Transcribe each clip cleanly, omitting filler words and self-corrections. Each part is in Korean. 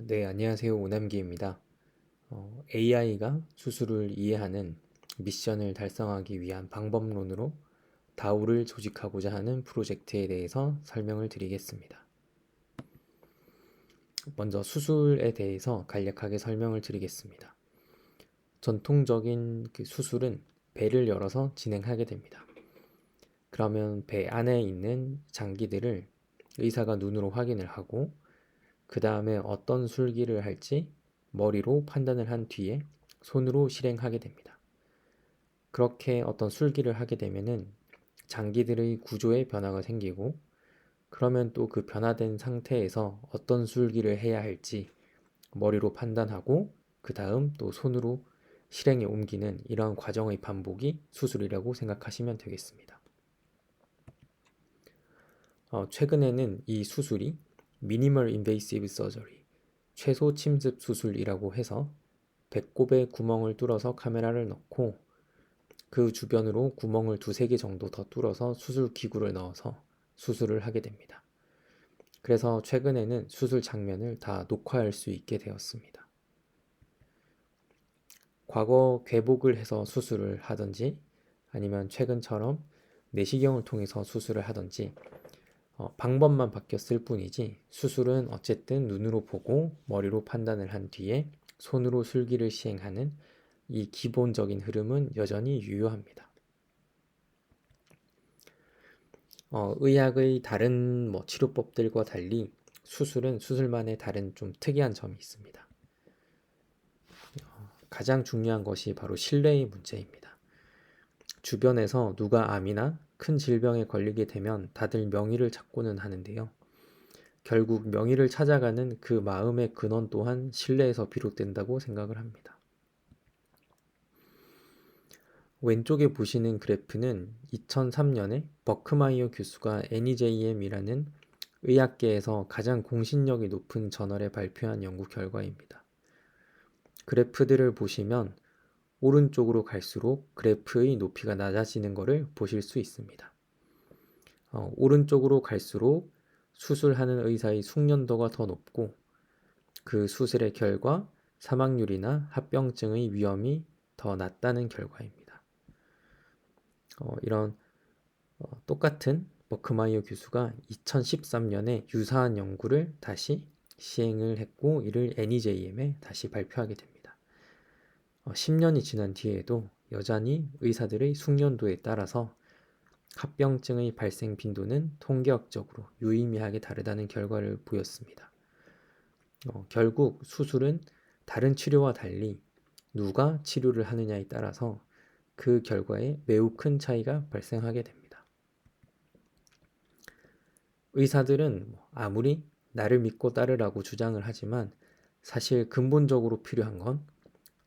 네, 안녕하세요. 오남기입니다. AI가 수술을 이해하는 미션을 달성하기 위한 방법론으로 다오를 조직하고자 하는 프로젝트에 대해서 설명을 드리겠습니다. 먼저 수술에 대해서 간략하게 설명을 드리겠습니다. 전통적인 수술은 배를 열어서 진행하게 됩니다. 그러면 배 안에 있는 장기들을 의사가 눈으로 확인을 하고 그 다음에 어떤 술기를 할지 머리로 판단을 한 뒤에 손으로 실행하게 됩니다. 그렇게 어떤 술기를 하게 되면은 장기들의 구조에 변화가 생기고 그러면 또 그 변화된 상태에서 어떤 술기를 해야 할지 머리로 판단하고 그 다음 또 손으로 실행에 옮기는 이러한 과정의 반복이 수술이라고 생각하시면 되겠습니다. 최근에는 이 수술이 미니멀 인베이시브 서저리, 최소 침습 수술이라고 해서 배꼽에 구멍을 뚫어서 카메라를 넣고 그 주변으로 구멍을 두세 개 정도 더 뚫어서 수술 기구를 넣어서 수술을 하게 됩니다. 그래서 최근에는 수술 장면을 다 녹화할 수 있게 되었습니다. 과거 궤복을 해서 수술을 하든지 아니면 최근처럼 내시경을 통해서 수술을 하든지 방법만 바뀌었을 뿐이지 수술은 어쨌든 눈으로 보고 머리로 판단을 한 뒤에 손으로 술기를 시행하는 이 기본적인 흐름은 여전히 유효합니다. 의학의 다른 치료법들과 달리 수술은 수술만의 다른 좀 특이한 점이 있습니다. 가장 중요한 것이 바로 신뢰의 문제입니다. 주변에서 누가 암이나 큰 질병에 걸리게 되면 다들 명의를 찾고는 하는데요. 결국 명의를 찾아가는 그 마음의 근원 또한 신뢰에서 비롯된다고 생각을 합니다. 왼쪽에 보시는 그래프는 2003년에 버크마이어 교수가 NEJM이라는 의학계에서 가장 공신력이 높은 저널에 발표한 연구 결과입니다. 그래프들을 보시면 오른쪽으로 갈수록 그래프의 높이가 낮아지는 것을 보실 수 있습니다. 오른쪽으로 갈수록 수술하는 의사의 숙련도가 더 높고 그 수술의 결과 사망률이나 합병증의 위험이 더 낮다는 결과입니다. 이런 똑같은 버크마이어 교수가 2013년에 유사한 연구를 다시 시행을 했고 이를 NEJM에 다시 발표하게 됩니다. 10년이 지난 뒤에도 여전히 의사들의 숙련도에 따라서 합병증의 발생 빈도는 통계학적으로 유의미하게 다르다는 결과를 보였습니다. 결국 수술은 다른 치료와 달리 누가 치료를 하느냐에 따라서 그 결과에 매우 큰 차이가 발생하게 됩니다. 의사들은 아무리 나를 믿고 따르라고 주장을 하지만 사실 근본적으로 필요한 건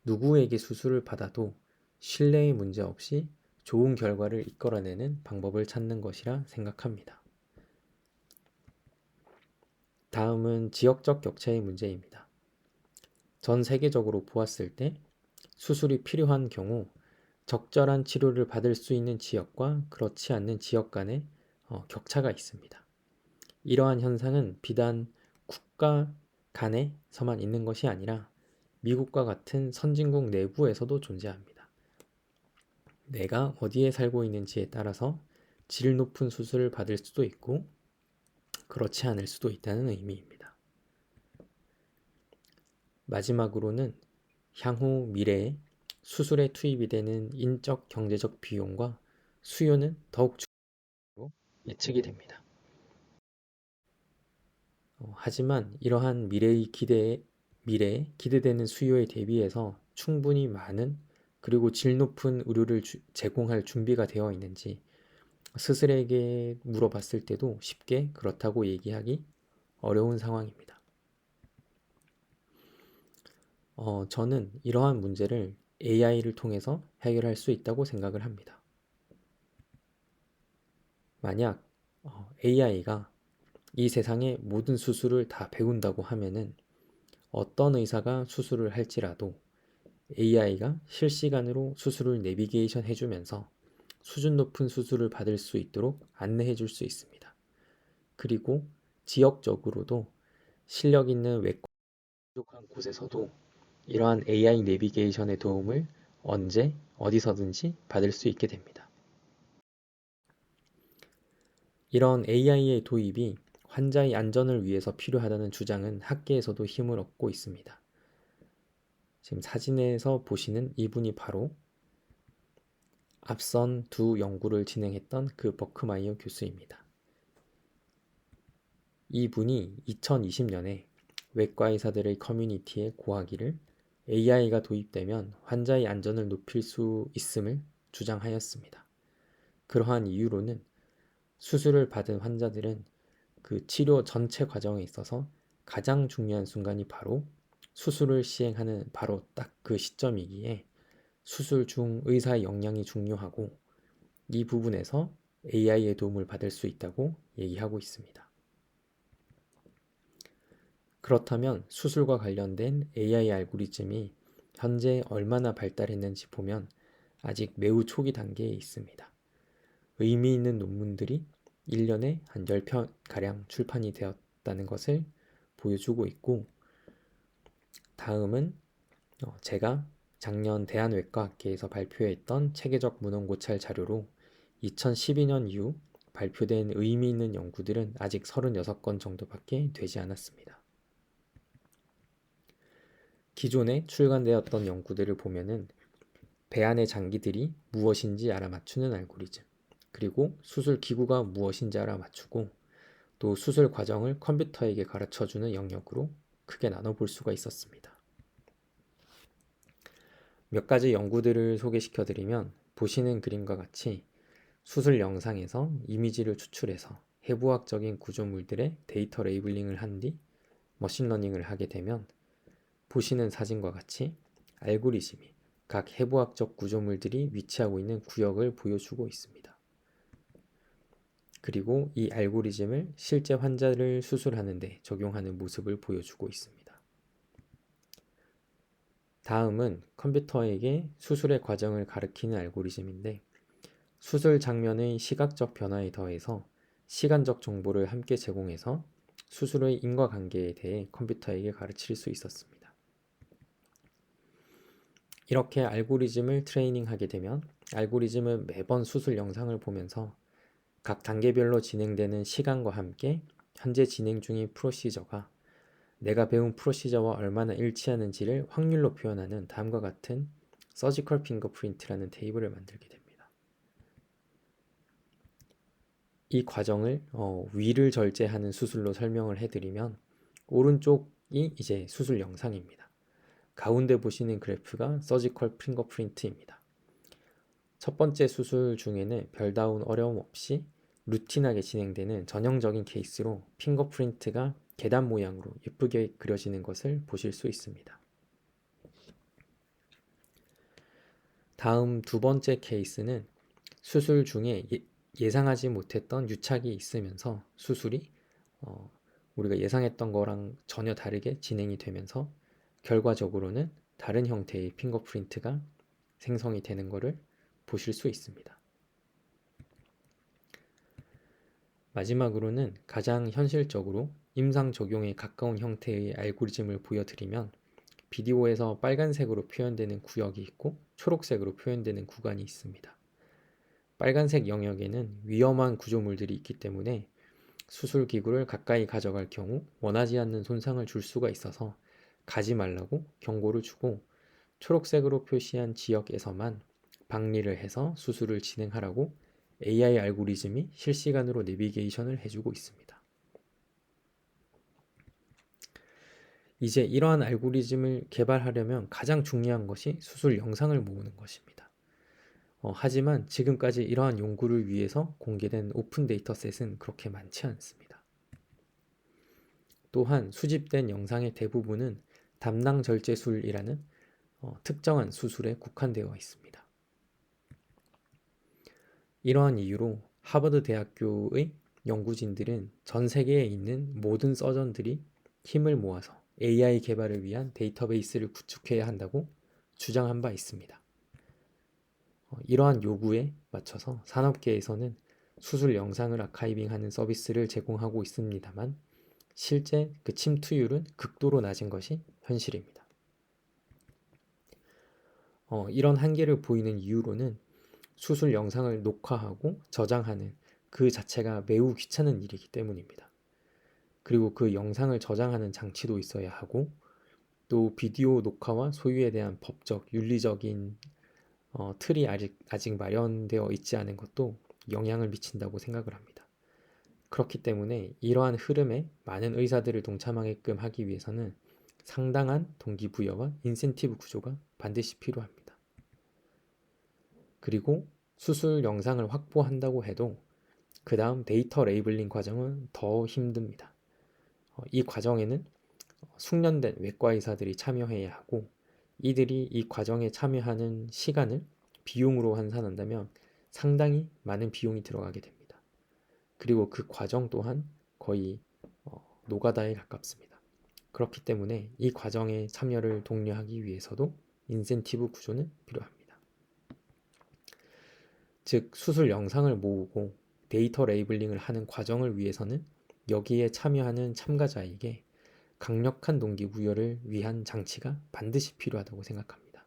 누구에게 수술을 받아도 신뢰의 문제 없이 좋은 결과를 이끌어내는 방법을 찾는 것이라 생각합니다. 다음은 지역적 격차의 문제입니다. 전 세계적으로 보았을 때 수술이 필요한 경우 적절한 치료를 받을 수 있는 지역과 그렇지 않는 지역 간의 격차가 있습니다. 이러한 현상은 비단 국가 간에서만 있는 것이 아니라 미국과 같은 선진국 내부에서도 존재합니다. 내가 어디에 살고 있는지에 따라서 질 높은 수술을 받을 수도 있고 그렇지 않을 수도 있다는 의미입니다. 마지막으로는 향후 미래에 수술에 투입이 되는 인적 경제적 비용과 수요는 더욱 줄로 예측이 됩니다. 하지만 이러한 미래에 기대되는 수요에 대비해서 충분히 많은 그리고 질 높은 의료를 제공할 준비가 되어 있는지 스스로에게 물어봤을 때도 쉽게 그렇다고 얘기하기 어려운 상황입니다. 저는 이러한 문제를 AI를 통해서 해결할 수 있다고 생각을 합니다. 만약 AI가 이 세상의 모든 수술을 다 배운다고 하면은 어떤 의사가 수술을 할지라도 AI가 실시간으로 수술을 내비게이션 해주면서 수준 높은 수술을 받을 수 있도록 안내해 줄 수 있습니다. 그리고 지역적으로도 실력 있는 외과 부족한 곳에서도 이러한 AI 내비게이션의 도움을 언제, 어디서든지 받을 수 있게 됩니다. 이런 AI의 도입이 환자의 안전을 위해서 필요하다는 주장은 학계에서도 힘을 얻고 있습니다. 지금 사진에서 보시는 이분이 바로 앞선 두 연구를 진행했던 그 버크마이어 교수입니다. 이분이 2020년에 외과 의사들의 커뮤니티에 고하기를 AI가 도입되면 환자의 안전을 높일 수 있음을 주장하였습니다. 그러한 이유로는 수술을 받은 환자들은 그 치료 전체 과정에 있어서 가장 중요한 순간이 바로 수술을 시행하는 바로 딱 그 시점이기에 수술 중 의사의 역량이 중요하고 이 부분에서 AI의 도움을 받을 수 있다고 얘기하고 있습니다. 그렇다면 수술과 관련된 AI 알고리즘이 현재 얼마나 발달했는지 보면 아직 매우 초기 단계에 있습니다. 의미 있는 논문들이 1년에 한 10편가량 출판이 되었다는 것을 보여주고 있고, 다음은 제가 작년 대한외과학회에서 발표했던 체계적 문헌 고찰 자료로 2012년 이후 발표된 의미 있는 연구들은 아직 36건 정도밖에 되지 않았습니다. 기존에 출간되었던 연구들을 보면은 배 안의 장기들이 무엇인지 알아맞추는 알고리즘, 그리고 수술 기구가 무엇인지 알아맞추고 또 수술 과정을 컴퓨터에게 가르쳐주는 영역으로 크게 나눠볼 수가 있었습니다. 몇 가지 연구들을 소개시켜드리면 보시는 그림과 같이 수술 영상에서 이미지를 추출해서 해부학적인 구조물들의 데이터 레이블링을 한 뒤 머신러닝을 하게 되면 보시는 사진과 같이 알고리즘이 각 해부학적 구조물들이 위치하고 있는 구역을 보여주고 있습니다. 그리고 이 알고리즘을 실제 환자를 수술하는 데 적용하는 모습을 보여주고 있습니다. 다음은 컴퓨터에게 수술의 과정을 가리키는 알고리즘인데 수술 장면의 시각적 변화에 더해서 시간적 정보를 함께 제공해서 수술의 인과관계에 대해 컴퓨터에게 가르칠 수 있었습니다. 이렇게 알고리즘을 트레이닝하게 되면 알고리즘은 매번 수술 영상을 보면서 각 단계별로 진행되는 시간과 함께 현재 진행 중인 프로시저가 내가 배운 프로시저와 얼마나 일치하는지를 확률로 표현하는 다음과 같은 서지컬 핑거프린트라는 테이블을 만들게 됩니다. 이 과정을 위를 절제하는 수술로 설명을 해드리면 오른쪽이 이제 수술 영상입니다. 가운데 보시는 그래프가 서지컬 핑거프린트입니다. 첫 번째 수술 중에는 별다운 어려움 없이 루틴하게 진행되는 전형적인 케이스로 핑거프린트가 계단 모양으로 예쁘게 그려지는 것을 보실 수 있습니다. 다음 두 번째 케이스는 수술 중에 예상하지 못했던 유착이 있으면서 수술이 우리가 예상했던 거랑 전혀 다르게 진행이 되면서 결과적으로는 다른 형태의 핑거프린트가 생성이 되는 것을 보실 수 있습니다. 마지막으로는 가장 현실적으로 임상 적용에 가까운 형태의 알고리즘을 보여드리면 비디오에서 빨간색으로 표현되는 구역이 있고 초록색으로 표현되는 구간이 있습니다. 빨간색 영역에는 위험한 구조물들이 있기 때문에 수술 기구를 가까이 가져갈 경우 원하지 않는 손상을 줄 수가 있어서 가지 말라고 경고를 주고 초록색으로 표시한 지역에서만 박리를 해서 수술을 진행하라고 AI 알고리즘이 실시간으로 내비게이션을 해주고 있습니다. 이제 이러한 알고리즘을 개발하려면 가장 중요한 것이 수술 영상을 모으는 것입니다. 하지만 지금까지 이러한 연구를 위해서 공개된 오픈 데이터셋은 그렇게 많지 않습니다. 또한 수집된 영상의 대부분은 담낭 절제술이라는 특정한 수술에 국한되어 있습니다. 이러한 이유로 하버드 대학교의 연구진들은 전 세계에 있는 모든 서전들이 힘을 모아서 AI 개발을 위한 데이터베이스를 구축해야 한다고 주장한 바 있습니다. 이러한 요구에 맞춰서 산업계에서는 수술 영상을 아카이빙하는 서비스를 제공하고 있습니다만 실제 그 침투율은 극도로 낮은 것이 현실입니다. 이런 한계를 보이는 이유로는 수술 영상을 녹화하고 저장하는 그 자체가 매우 귀찮은 일이기 때문입니다. 그리고 그 영상을 저장하는 장치도 있어야 하고 또 비디오 녹화와 소유에 대한 법적, 윤리적인 틀이 아직 마련되어 있지 않은 것도 영향을 미친다고 생각을 합니다. 그렇기 때문에 이러한 흐름에 많은 의사들을 동참하게끔 하기 위해서는 상당한 동기부여와 인센티브 구조가 반드시 필요합니다. 그리고 수술 영상을 확보한다고 해도 그 다음 데이터 레이블링 과정은 더 힘듭니다. 이 과정에는 숙련된 외과 의사들이 참여해야 하고 이들이 이 과정에 참여하는 시간을 비용으로 환산한다면 상당히 많은 비용이 들어가게 됩니다. 그리고 그 과정 또한 거의 노가다에 가깝습니다. 그렇기 때문에 이 과정에 참여를 독려하기 위해서도 인센티브 구조는 필요합니다. 즉 수술 영상을 모으고 데이터 레이블링을 하는 과정을 위해서는 여기에 참여하는 참가자에게 강력한 동기부여를 위한 장치가 반드시 필요하다고 생각합니다.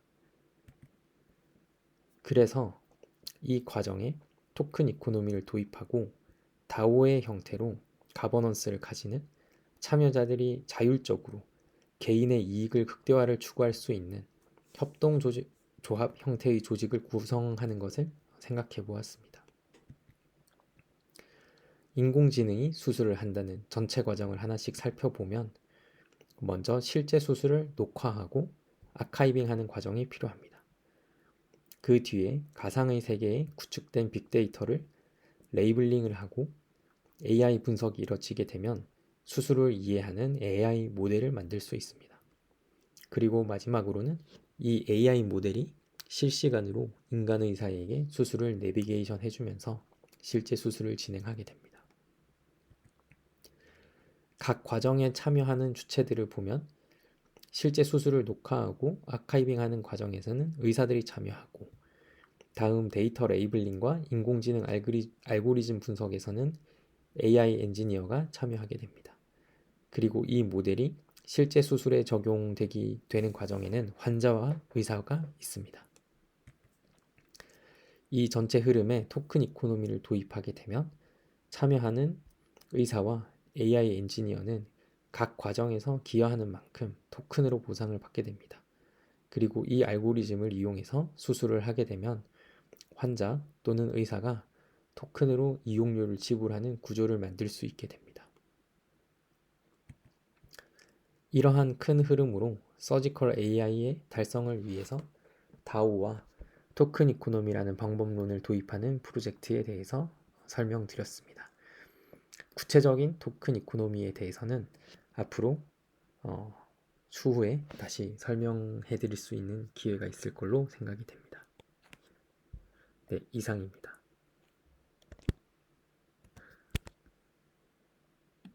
그래서 이 과정에 토큰 이코노미를 도입하고 다오의 형태로 가버넌스를 가지는 참여자들이 자율적으로 개인의 이익을 극대화를 추구할 수 있는 조합 형태의 조직을 구성하는 것을 생각해 보았습니다. 인공지능이 수술을 한다는 전체 과정을 하나씩 살펴보면 먼저 실제 수술을 녹화하고 아카이빙하는 과정이 필요합니다. 그 뒤에 가상의 세계에 구축된 빅데이터를 레이블링을 하고 AI 분석이 이뤄지게 되면 수술을 이해하는 AI 모델을 만들 수 있습니다. 그리고 마지막으로는 이 AI 모델이 실시간으로 인간 의사에게 수술을 내비게이션 해주면서 실제 수술을 진행하게 됩니다. 각 과정에 참여하는 주체들을 보면 실제 수술을 녹화하고 아카이빙하는 과정에서는 의사들이 참여하고 다음 데이터 레이블링과 인공지능 알고리즘 분석에서는 AI 엔지니어가 참여하게 됩니다. 그리고 이 모델이 실제 수술에 되는 과정에는 환자와 의사가 있습니다. 이 전체 흐름에 토큰 이코노미를 도입하게 되면 참여하는 의사와 AI 엔지니어는 각 과정에서 기여하는 만큼 토큰으로 보상을 받게 됩니다. 그리고 이 알고리즘을 이용해서 수술을 하게 되면 환자 또는 의사가 토큰으로 이용료를 지불하는 구조를 만들 수 있게 됩니다. 이러한 큰 흐름으로 서지컬 AI의 달성을 위해서 다오와 토큰 이코노미라는 방법론을 도입하는 프로젝트에 대해서 설명드렸습니다. 구체적인 토큰 이코노미에 대해서는 앞으로 추후에 다시 설명해 드릴 수 있는 기회가 있을 걸로 생각이 됩니다. 네, 이상입니다.